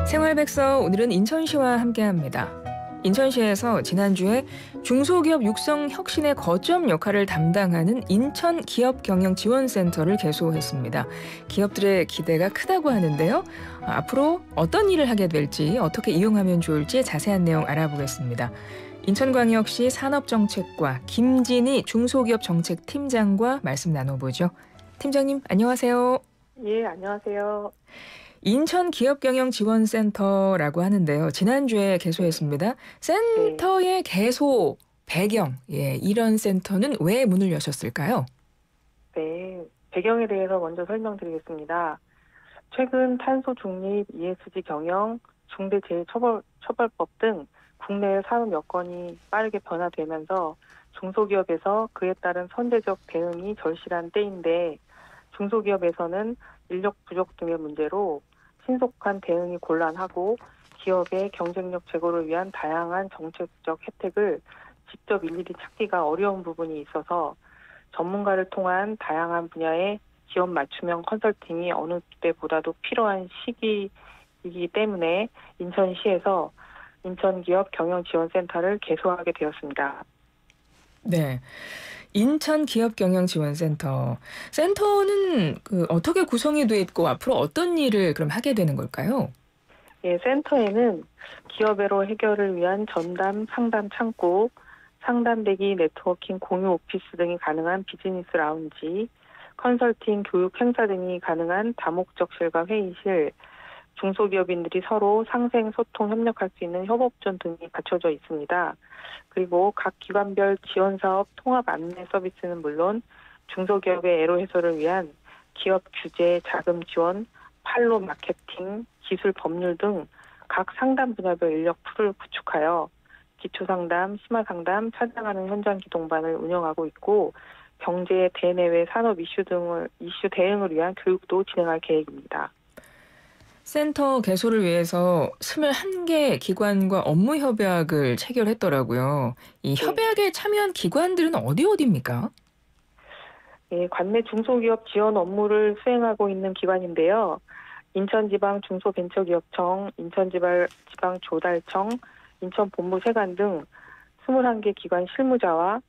생활백서 오늘은 인천시와 함께합니다. 인천시에서 지난주에 중소기업 육성 혁신의 거점 역할을 담당하는 인천 기업경영지원센터를 개소했습니다. 기업들의 기대가 크다고 하는데요. 앞으로 어떤 일을 하게 될지, 어떻게 이용하면 좋을지 자세한 내용 알아보겠습니다. 인천광역시 산업정책과 김진희 중소기업정책팀장과 말씀 나눠보죠. 팀장님, 안녕하세요. 예, 안녕하세요. 인천기업경영지원센터라고 하는데요. 지난주에 개소했습니다. 네, 센터의 개소 배경, 이런 센터는 왜 문을 여셨을까요? 네. 배경에 대해서 먼저 설명드리겠습니다. 최근 탄소 중립, ESG 경영, 중대재해처벌법 등 국내 산업 여건이 빠르게 변화되면서 중소기업에서 그에 따른 선제적 대응이 절실한 때인데 중소기업에서는 인력 부족 등의 문제로 신속한 대응이 곤란하고 기업의 경쟁력 제고를 위한 다양한 정책적 혜택을 직접 일일이 찾기가 어려운 부분이 있어서 전문가를 통한 다양한 분야의 기업 맞춤형 컨설팅이 어느 때보다도 필요한 시기이기 때문에 인천시에서 인천기업경영지원센터를 개소하게 되었습니다. 네. 인천기업경영지원센터. 센터는 어떻게 구성이 돼 있고 앞으로 어떤 일을 그럼 하게 되는 걸까요? 예, 센터에는 기업애로 해결을 위한 전담, 상담 창구, 상담대기, 네트워킹, 공유 오피스 등이 가능한 비즈니스 라운지, 컨설팅, 교육 행사 등이 가능한 다목적실과 회의실, 중소기업인들이 서로 상생, 소통, 협력할 수 있는 협업존 등이 갖춰져 있습니다. 그리고 각 기관별 지원사업 통합 안내 서비스는 물론 중소기업의 애로 해소를 위한 기업 규제, 자금 지원, 판로 마케팅, 기술 법률 등 각 상담 분야별 인력 풀을 구축하여 기초상담, 심화상담, 찾아가는 현장 기동반을 운영하고 있고 경제, 대내외 산업 이슈 대응을 위한 교육도 진행할 계획입니다. 센터 개소를 위해서 21개 기관과 업무 협약을 체결했더라고요. 이 네. 협약에 참여한 기관들은 어디입니까? 예, 관내 중소기업 지원 업무를 수행하고 있는 기관인데요. 인천지방 중소벤처기업청, 인천지방조달청, 인천본부세관 등 21개 기관 실무자와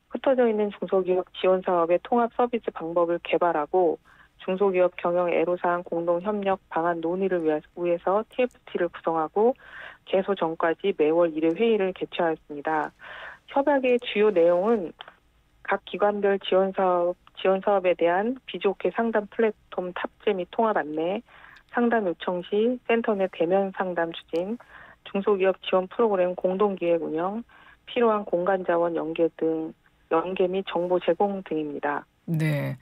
흩어져 있는 중소기업 지원 사업의 통합 서비스 방법을 개발하고 중소기업 경영 애로사항 공동 협력 방안 논의를 위해서 TFT를 구성하고 개소 전까지 매월 1회 회의를 개최하였습니다. 협약의 주요 내용은 각 기관별 지원 사업에 대한 비즈오케이 상담 플랫폼 탑재 및 통합 안내, 상담 요청 시 센터 내 대면 상담 추진, 중소기업 지원 프로그램 공동 기획 운영, 필요한 공간 자원 연계 및 정보 제공 등입니다. 네.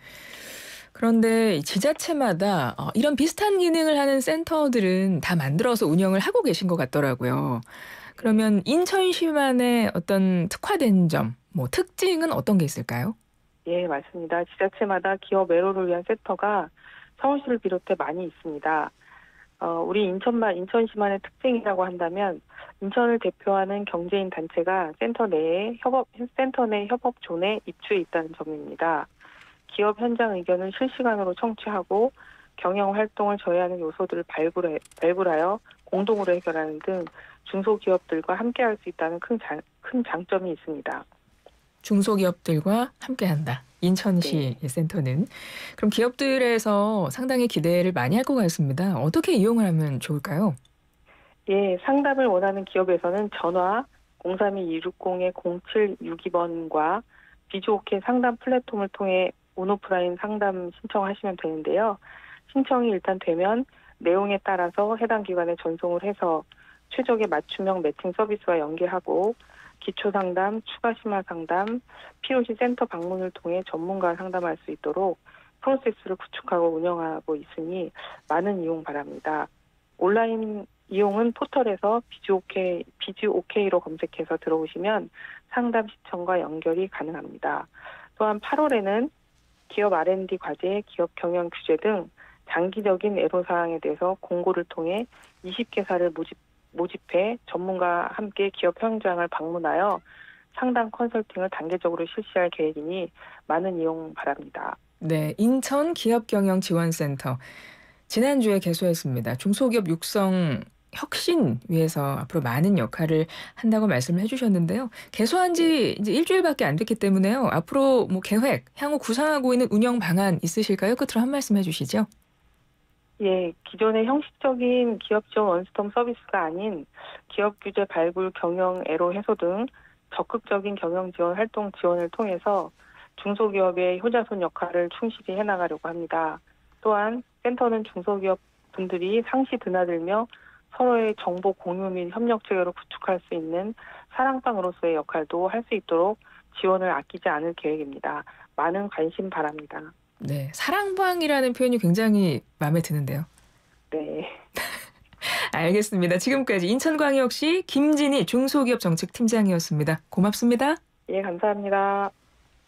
그런데 지자체마다 이런 비슷한 기능을 하는 센터들은 다 만들어서 운영을 하고 계신 것 같더라고요. 네. 그러면 인천시만의 어떤 특화된 점, 특징은 어떤 게 있을까요? 예, 맞습니다. 지자체마다 기업 애로를 위한 센터가 서울시를 비롯해 많이 있습니다. 우리 인천시만의 특징이라고 한다면 인천을 대표하는 경제인 단체가 센터 내 협업존에 입주해 있다는 점입니다. 기업 현장 의견을 실시간으로 청취하고 경영 활동을 저해하는 요소들을 발굴하여 공동으로 해결하는 등 중소기업들과 함께할 수 있다는 큰 장점이 있습니다. 중소기업들과 함께한다. 인천시 네. 센터는. 그럼 기업들에서 상당히 기대를 많이 할 것 같습니다. 어떻게 이용을 하면 좋을까요? 예, 상담을 원하는 기업에서는 전화 032-660-0762번과 비즈오케이 상담 플랫폼을 통해 온오프라인 상담 신청하시면 되는데요. 신청이 일단 되면 내용에 따라서 해당 기관에 전송을 해서 최적의 맞춤형 매칭 서비스와 연계하고 기초 상담, 추가 심화 상담, 필요시 센터 방문을 통해 전문가와 상담할 수 있도록 프로세스를 구축하고 운영하고 있으니 많은 이용 바랍니다. 온라인 이용은 포털에서 비즈오케이로 검색해서 들어오시면 상담 시청과 연결이 가능합니다. 또한 8월에는 기업 R&D 과제, 기업 경영 규제 등 장기적인 애로사항에 대해서 공고를 통해 20개사를 모집해 전문가와 함께 기업 현장을 방문하여 상담 컨설팅을 단계적으로 실시할 계획이니 많은 이용 바랍니다. 네, 인천 기업경영지원센터. 지난주에 개소했습니다. 중소기업 육성 혁신 위해서 앞으로 많은 역할을 한다고 말씀을 해주셨는데요. 개소한 지 이제 일주일밖에 안 됐기 때문에요. 앞으로 뭐 계획, 향후 구상하고 있는 운영 방안 있으실까요? 끝으로 한 말씀 해주시죠. 예, 기존의 형식적인 기업 지원 원스톱 서비스가 아닌 기업 규제 발굴 경영 애로 해소 등 적극적인 경영 지원 활동 지원을 통해서 중소기업의 효자손 역할을 충실히 해나가려고 합니다. 또한 센터는 중소기업 분들이 상시 드나들며 서로의 정보 공유 및 협력 체계를 구축할 수 있는 사랑방으로서의 역할도 할 수 있도록 지원을 아끼지 않을 계획입니다. 많은 관심 바랍니다. 네, 사랑방이라는 표현이 굉장히 마음에 드는데요. 네, 알겠습니다. 지금까지 인천광역시 김진희 중소기업 정책팀장이었습니다. 고맙습니다. 예, 감사합니다.